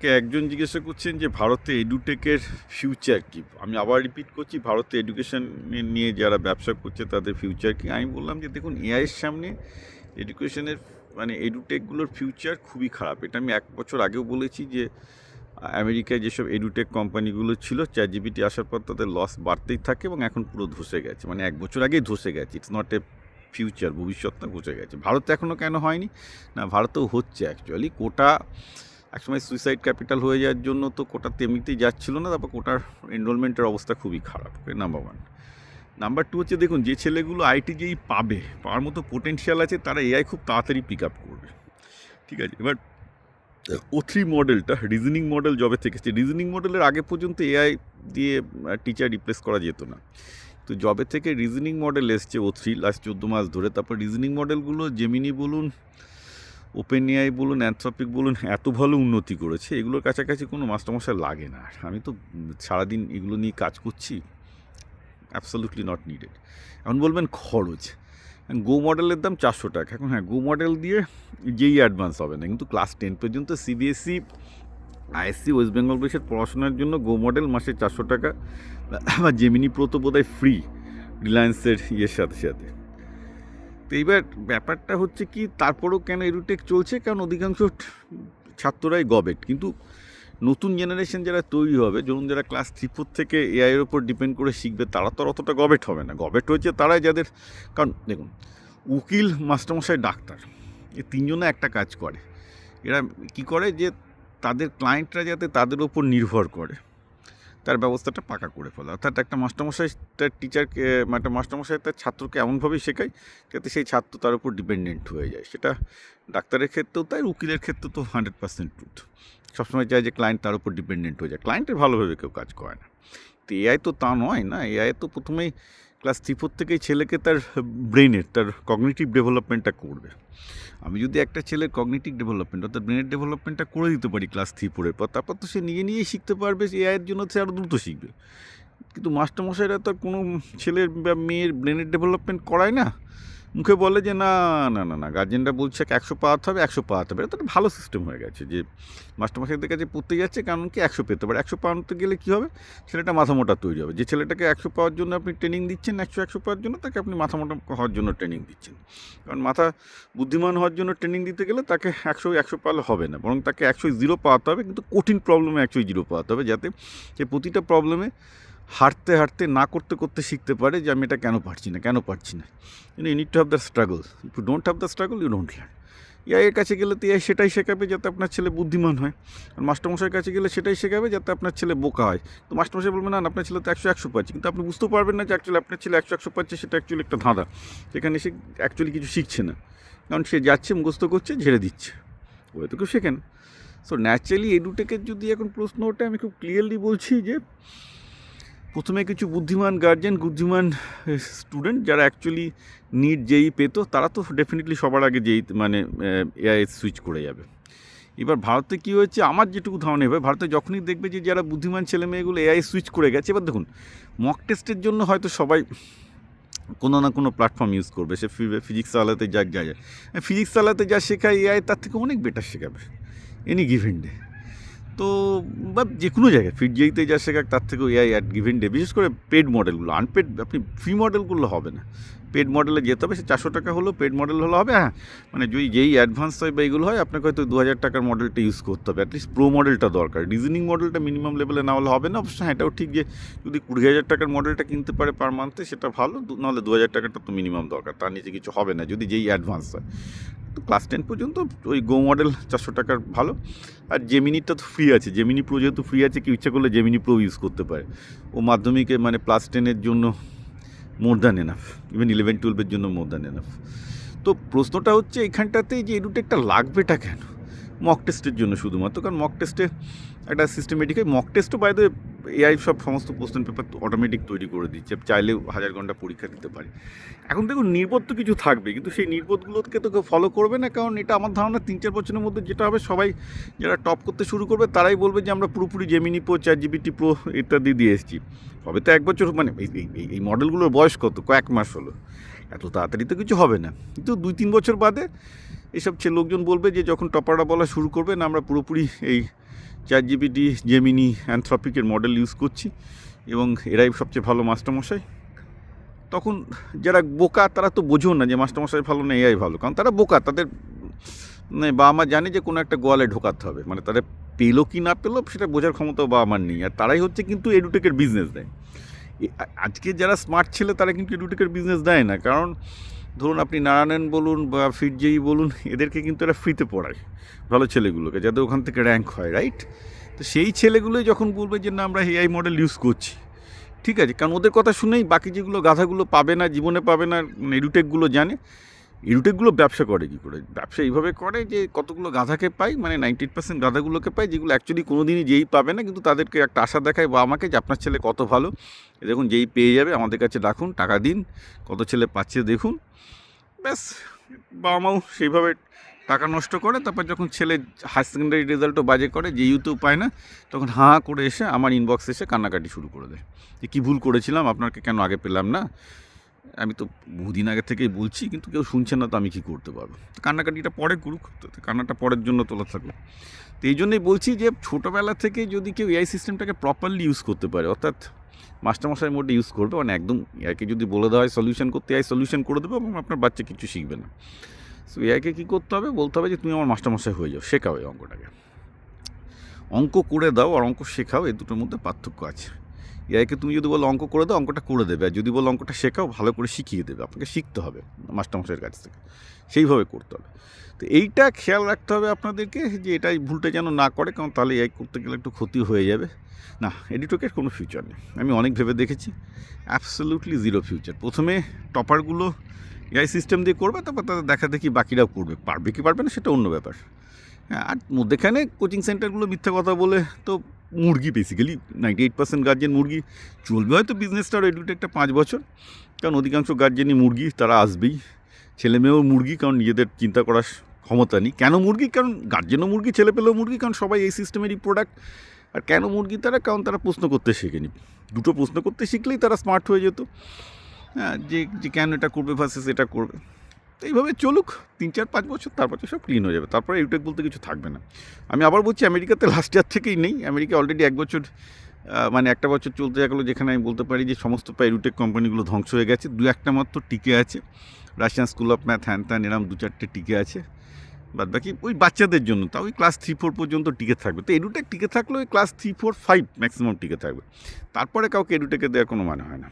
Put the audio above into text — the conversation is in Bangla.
আমাকে একজন জিজ্ঞাসা করছেন যে ভারতে এডুটেকের ফিউচার কী। আমি আবার রিপিট করছি, ভারতে এডুকেশন নিয়ে যারা ব্যবসা করছে তাদের ফিউচার কী। আমি বললাম যে দেখুন, এআইয়ের সামনে এডুকেশনের মানে এডুটেকগুলোর ফিউচার খুবই খারাপ। এটা আমি 1 বছর আগেও বলেছি যে আমেরিকায় যেসব এডুটেক কোম্পানিগুলো ছিল, চ্যাটজিপিটি আসার পর তাদের লস বাড়তেই থাকে এবং এখন পুরো ধসে গেছে, মানে 1 বছর আগেই ধসে গেছে। ইটস নট এ ফিউচার, ভবিষ্যৎটা ঘুষে গেছে। ভারতে এখনও কেন হয়নি না, ভারতেও হচ্ছে অ্যাকচুয়ালি। কোটা একসময় সুইসাইড ক্যাপিটাল হয়ে যাওয়ার জন্য তো কোটা তেমনিতেই যাচ্ছিল না, তারপর কোটার এনরোলমেন্টের অবস্থা খুবই খারাপ। নাম্বার 1। নাম্বার 2 হচ্ছে, দেখুন যে ছেলেগুলো আইটি যেই পাওয়ার মতো পোটেনশিয়াল আছে, তারা এআই খুব তাড়াতাড়ি পিক আপ করবে, ঠিক আছে। এবার O3 মডেলটা রিজনিং মডেল জবে থেকে, রিজনিং মডেলের আগে পর্যন্ত এআই দিয়ে টিচার রিপ্লেস করা যেত না। তো জবে থেকে রিজনিং মডেল এসছে O3 লাস্ট 14 মাস ধরে। তারপর রিজনিং মডেলগুলো জেমিনি বলুন, ওপেন এআই বলুন, অ্যানথ্রপিক বলুন, এত ভালো উন্নতি করেছে, এগুলোর কাছাকাছি কোনো মাস্টারমশাই লাগে না। আমি তো সারাদিন এগুলো নিয়ে কাজ করছি, অ্যাবসলিউটলি নট নিডেড। এখন বলবেন খরচ, গো মডেলের দাম 400 টাকা। এখন হ্যাঁ, গো মডেল দিয়ে যেই অ্যাডভান্স হবে না, কিন্তু ক্লাস 10 পর্যন্ত সিবিএসই, আইএসসি, ওয়েস্ট বেঙ্গল বেসের পড়াশোনার জন্য গো মডেল মাসে 400 টাকা, বা জেমিনি প্রো তো বোধহয় ফ্রি রিলায়েন্সের ইয়ের সাথে সাথে। তো এইবার ব্যাপারটা হচ্ছে কি, তারপরেও কেন এডুটেক চলছে, কারণ অধিকাংশ ছাত্ররাই গবেট। কিন্তু নতুন জেনারেশন যারা তৈরি হবে, ধরুন যারা ক্লাস 3-4 থেকে এআইয়ের ওপর ডিপেন্ড করে শিখবে, তারা তো আর অতটা গবেট হবে না। গবেট হয়েছে তারাই যাদের, কারণ দেখুন, উকিল, মাস্টারমশাই, ডাক্তার, এই তিনজনে একটা কাজ করে। এরা কি করে যে তাদের ক্লায়েন্টরা যাতে তাদের ওপর নির্ভর করে, তার ব্যবস্থাটা পাকা করে ফেলা। অর্থাৎ একটা মাস্টারমশাই তার টিচারকে, একটা মাস্টারমশাই তার ছাত্রকে এমনভাবেই শেখায় যাতে সেই ছাত্র তার উপর ডিপেন্ডেন্ট হয়ে যায়। সেটা ডাক্তারের ক্ষেত্রেও তাই, উকিলের ক্ষেত্রে তো 100% ট্রুথ। সবসময় চায় যে ক্লায়েন্ট তার উপর ডিপেন্ডেন্ট হয়ে যায়। ক্লায়েন্টের ভালোভাবে কেউ কাজ করে না। তো এআই তো তা নয় না। এআই তো প্রথমেই ক্লাস 3-4 থেকেই ছেলেকে তার ব্রেনের, তার কগনিটিভ ডেভেলপমেন্টটা করবে। আমি যদি একটা ছেলের কগনিটিভ ডেভেলপমেন্ট অর্থাৎ ব্রেনের ডেভেলপমেন্টটা করে দিতে পারি ক্লাস 3-4-এর পর, তারপর তো সে নিজেই শিখতে পারবে। এআইয়ের জন্য সে আরও দ্রুত শিখবে। কিন্তু মাস্টারমশাইরা তো আর কোনো ছেলের বা মেয়ের ব্রেনের ডেভেলপমেন্ট করায় না। মুখে বলে যে না না না না, গার্জেনরা বলছে 100 পাওয়াতে হবে, 100 পাওয়াতে হবে। এটা তো ভালো সিস্টেম হয়ে গেছে যে মাস্টারমশাইদের কাছে পড়তে যাচ্ছে, কারণ কি 100 পেতে পারে। 100 পাওয়াতে গেলে কী হবে, ছেলেটা মাথা মোটা তৈরি হবে। যে ছেলেটাকে 100 পাওয়ার জন্য আপনি ট্রেনিং দিচ্ছেন, 100 পাওয়ার জন্য তাকে আপনি মাথা মোটা হওয়ার জন্য ট্রেনিং দিচ্ছেন। কারণ মাথা বুদ্ধিমান হওয়ার জন্য ট্রেনিং দিতে গেলে তাকে 100 পাওয়ালে হবে না, বরং তাকে 100 পাওয়াতে হবে। কিন্তু কঠিন প্রবলেমে 100 পাওয়াতে হবে, যাতে সে প্রতিটা প্রবলেমে হাঁটতে হাঁটতে, না করতে করতে শিখতে পারে যে আমি এটা কেন পারছি না। You need to have the struggle. If you don't have the struggle, you don't learn. এআইয়ের কাছে গেলে তো এআই সেটাই শেখাবে যাতে আপনার ছেলে বুদ্ধিমান হয়, আর মাস্টারমশাইয়ের কাছে গেলে সেটাই শেখাবে যাতে আপনার ছেলে বোকা হয়। তো মাস্টারমশাই বলবে না, আপনার ছেলে তো 100 পাচ্ছে, কিন্তু আপনি বুঝতেও পারবেন না যে অ্যাকচুয়ালি আপনার ছেলে 100 পাচ্ছে, সেটা অ্যাকচুয়ালি একটা ধাঁধা। সেখানে সে অ্যাকচুয়ালি কিছু শিখছে না, কারণ সে যাচ্ছে, মুখস্থ করছে, ঝেড়ে দিচ্ছে, ওই তো কেউ শেখে না। সো ন্যাচারালি এডুটেকের যদি এখন প্রশ্ন ওঠে, আমি খুব ক্লিয়ারলি বলছি যে প্রথমে কিছু বুদ্ধিমান গার্জেন, বুদ্ধিমান স্টুডেন্ট যারা অ্যাকচুয়ালি নিট যেই পেতো, তারা তো ডেফিনেটলি সবার আগে যেই মানে এআই সুইচ করে যাবে। এবার ভারতে কী হয়েছে, আমার যেটুকু ধারণা, এবার ভারতে যখনই দেখবে যে যারা বুদ্ধিমান ছেলেমেয়েগুলো এআই সুইচ করে গেছে, এবার দেখুন মক টেস্টের জন্য হয়তো সবাই কোনো না কোনো প্ল্যাটফর্ম ইউজ করবে। সে ফিজিক্স চালাতে যায়, ফিজিক্স চালাতে যা শেখায় এআই তার থেকে অনেক বেটার শেখাবে এনি গিভেন ডে। তো বা যে কোনো জায়গায় ফিটজেইতে যা শেখাক তার থেকেও এআই অ্যাট গিভেন ডে, বিশেষ করে পেড মডেলগুলো। আনপেড, আপনি ফ্রি মডেলগুলো হবে না, পেড মডেলে যেতে হবে। সে 400 টাকা হলেও পেড মডেল হলে হবে। হ্যাঁ, মানে যদি যেই অ্যাডভান্স হয় বা এগুলো হয়, আপনাকে হয়তো 2000 টাকার মডেলটা ইউজ করতে হবে। অ্যাটলিস্ট প্রো মডেলটা দরকার। রিজনিং মডেলটা মিনিমাম লেভেলে না হলে হবে না। অবশ্য হ্যাঁ, এটাও ঠিক যে যদি 20,000 টাকার মডেলটা কিনতে পারে পার মান্থে, সেটা ভালো। নাহলে 2000 টাকাটা তো মিনিমাম দরকার, তার নিচে কিছু হবে না যদি যেই অ্যাডভান্স হয়। তো ক্লাস 10 পর্যন্ত ওই গো মডেল 400 টাকার ভালো। আর জেমিনিটা তো ফ্রি আছে, জেমিনি প্রো যেহেতু ফ্রি আছে, কেউ ইচ্ছা করলে জেমিনি প্রো ইউজ করতে পারে। ও মাধ্যমিকে মানে প্লাস 10-এর জন্য মোর দ্যান এনাফ, ইভেন 11-12-এর জন্য মোর দ্যান এনাফ। তো প্রশ্নটা হচ্ছে এখানটাতেই যে এডুটেকটা লাগবেটা কেন মক টেস্টের জন্য শুধুমাত্র। কারণ মক টেস্টে একটা সিস্টেমেটিক হয়। মক টেস্টও বাইরে এআই সব সমস্ত কোশ্চেন পেপার অটোমেটিক তৈরি করে দিচ্ছে, চাইলেও 1000 ঘন্টা পরীক্ষা দিতে পারে। এখন দেখুন নির্বোধ তো কিছু থাকবে, কিন্তু সেই নির্বোধগুলোকে তো কেউ ফলো করবে না। কারণ এটা আমার ধারণা 3-4 বছরের মধ্যে যেটা হবে, সবাই যারা টপ করতে শুরু করবে তারাই বলবে যে আমরা পুরোপুরি জেমিনি প্রো, চ্যাটজিপিটি প্রো ইত্যাদি দিয়ে এসেছি। হবে তো 1 বছর, মানে এই মডেলগুলোর বয়স কয়েক মাস হলো, এত তাড়াতাড়ি তো কিছু হবে না। কিন্তু 2-3 বছর বাদে এসব লোকজন বলবে যে যখন টপাররা বলা শুরু করবে না, আমরা পুরোপুরি এই ChatGPT, জেমিনি, অ্যানথ্রপিকের মডেল ইউজ করছি এবং এরাই সবচেয়ে ভালো মাস্টারমশাই। তখন যারা বোকা তারা তো বোঝেও না যে মাস্টারমশাই ভালো না এআই ভালো, কারণ তারা বোকা। তাদের মানে বাবা মা জানে যে কোনো একটা গোয়ালে ঢোকাতে হবে, মানে তাদের পেলো কি না পেলো সেটা বোঝার ক্ষমতাও বাবা মার নেই। আর তারাই হচ্ছে কিন্তু এডুটেকের বিজনেস দেয়। আজকে যারা স্মার্ট ছেলে তারা কিন্তু এডুটেকের বিজনেস দেয় না, কারণ ধরুন আপনি নারায়ণ বলুন বা ফিটজেই বলুন, এদেরকে কিন্তু এরা ফ্রিতে পড়ায় ভালো ছেলেগুলোকে, যাতে ওখান থেকে র্যাঙ্ক হয়, রাইট? তো সেই ছেলেগুলোই যখন বলবে যে না আমরা এআই মডেল ইউজ করছি, ঠিক আছে, কারণ ওদের কথা শুনেই বাকি যেগুলো গাধাগুলো পাবে না, জীবনে পাবে না, এডুটেকগুলো জানে। এডুটেকগুলো ব্যবসা করে কী করে? ব্যবসা এইভাবে করে যে কতগুলো গাধাকে পাই, মানে 98% গাধাগুলোকে পাই, যেগুলো অ্যাকচুয়ালি কোনো দিনই যেই পাবে না, কিন্তু তাদেরকে একটা আশা দেখায় বা আমাকে যে আপনার ছেলে কত ভালো, দেখুন যেই পেয়ে যাবে আমাদের কাছে রাখুন, টাকা দিন, কত ছেলে পাচ্ছে দেখুন, ব্যাস। বাবা মাও সেইভাবে টাকা নষ্ট করে। তারপর যখন ছেলে হায়ার সেকেন্ডারি রেজাল্টও বাজে করে, যে ইউতেও পায় না, তখন হাঁ করে এসে আমার ইনবক্সে এসে কান্নাকাটি শুরু করে দেয় যে কী ভুল করেছিলাম, আপনাকে কেন আগে পেলাম না, আমি তো বহুদিন আগে থেকেই বলছি, কিন্তু কেউ শুনছে না, তো আমি কী করতে পারবো? তো কান্নাকাটিটা পরে করুক, তো কান্নাটা পরের জন্য তোলা থাকুক। তো এই জন্যই বলছি যে ছোটোবেলা থেকে যদি কেউ এআই সিস্টেমটাকে প্রপারলি ইউজ করতে পারে, অর্থাৎ মাস্টারমশাইয়ের মধ্যে ইউজ করবে, মানে একদম এআইকে যদি বলে দেওয়া হয় সলিউশন করতে, এআই সলিউশন করে দেবে এবং আপনার বাচ্চা কিছু শিখবে না। সো এআইকে কী করতে হবে? বলতে হবে যে তুমি আমার মাস্টারমশাই হয়ে যাও, শেখাও এই অঙ্কটাকে। অঙ্ক করে দাও আর অঙ্ক শেখাও, এই দুটোর মধ্যে পার্থক্য আছে। এআইকে তুমি যদি বলো অঙ্ক করে দাও, অঙ্কটা করে দেবে, আর যদি বলো অঙ্কটা শেখাও, ভালো করে শিখিয়ে দেবে। আপনাকে শিখতে হবে মাস্টারমশাইয়ের কাছ থেকে, সেইভাবে করতে হবে। তো এইটা খেয়াল রাখতে হবে আপনাদেরকে যে এটাই ভুলটা যেন না করে, কারণ তাহলে এআই করতে গেলে একটু ক্ষতি হয়ে যাবে। না, এডিটকের কোনো ফিউচার নেই, আমি অনেক ভেবে দেখেছি, অ্যাবসলিউটলি জিরো ফিউচার। প্রথমে টপারগুলো এআই সিস্টেম দিয়ে করবে, তারপর তাদের দেখা দেখি বাকিরাও করবে, পারবে কি পারবে না সেটা অন্য ব্যাপার। হ্যাঁ, আর মধ্যেখানে কোচিং সেন্টারগুলো মিথ্যা কথা বলে তো মুরগি, বেসিক্যালি 98% গার্জেন মুরগি। চলবে হয়তো বিজনেসটা আর এডুটেকটা 5 বছর, কারণ অধিকাংশ গার্জেনই মুরগি, তারা আসবেই। ছেলে মেয়েও মুরগি, কারণ নিজেদের চিন্তা করার ক্ষমতা নেই। কেন মুরগি? কারণ গার্জেনও মুরগি, ছেলে পেলেও মুরগি, কারণ সবাই এই সিস্টেমেরই প্রোডাক্ট। আর কেন মুরগি তারা? কারণ তারা প্রশ্ন করতে শেখেনি। দুটো প্রশ্ন করতে শিখলেই তারা স্মার্ট হয়ে যেত। হ্যাঁ, যে কেন এটা করবে ভার্সেস এটা করবে। তো এইভাবে চলুক 3-4-5 বছর, তারপর সব ক্লিন হয়ে যাবে, তারপরে এডুটেক বলতে কিছু থাকবে না। আমি আবার বলছি, আমেরিকাতে লাস্ট ইয়ার থেকেই নেই। আমেরিকা অলরেডি 1 বছর, মানে 1টা বছর চলতে গেলো, যেখানে আমি বলতে পারি যে সমস্ত প্রায় এডুটেক কোম্পানিগুলো ধ্বংস হয়ে গেছে। 2-1টা মাত্র টিকে আছে, রাশিয়ান স্কুল অফ ম্যাথ, হ্যান ত্যান, এরম 2-4টে টিকে আছে। বাদ বাকি ওই বাচ্চাদের জন্য, তাও ওই ক্লাস 3-4 পর্যন্ত টিকে থাকবে। তো এডুটেক টিকে থাকলেও ওই ক্লাস 3-4-5 ম্যাক্সিমাম টিকে থাকবে, তারপরে কাউকে এডুটেকে দেওয়ার কোনো মানে হয় না।